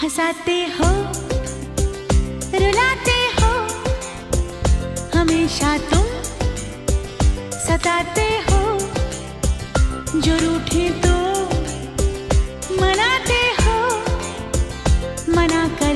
हंसाते हो, रुलाते हो, हमेशा तुम सताते हो। जो रूठे तो मनाते हो, मना कर